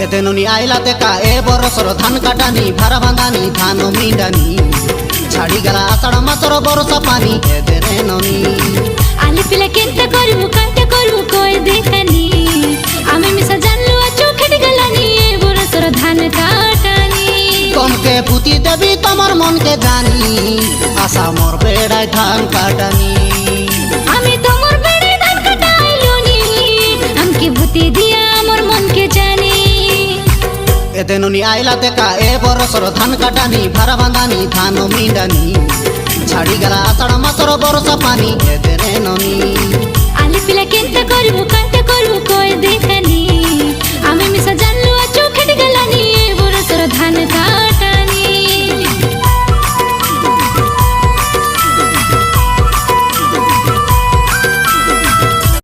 এতে নুনি আইলাতে কা এ বরসর ধান কাটানি ভাড়া বাঁধানি ধান মিডানি ছাড়ি গেলা আষাঢ় মাসর বরসা পানি এতে রে ননি আলি পিলা কেনতে করবু কানতে করবু কই দেখানি আমি মিশা জানলু আর চোখেট গেলানি এ বরসর ধান কাটানি কমকে পুতি দেবি তোমার মনকে জানি আশা মোর বেড়ায় ধান কাটানি আমি তোমার বেড়ে ধান কাটাইলুনি আমকে ভূতি দিয়া আমার মনকে জানি এতে নুনি আইলাতে কা এ বরসর ধান কাটানি ভাড়া বাঁধানি ধান মিডানি ছাড়ি গেলা আষাঢ় মাসর বরসা পানি এতে রে ননি আলি পিলা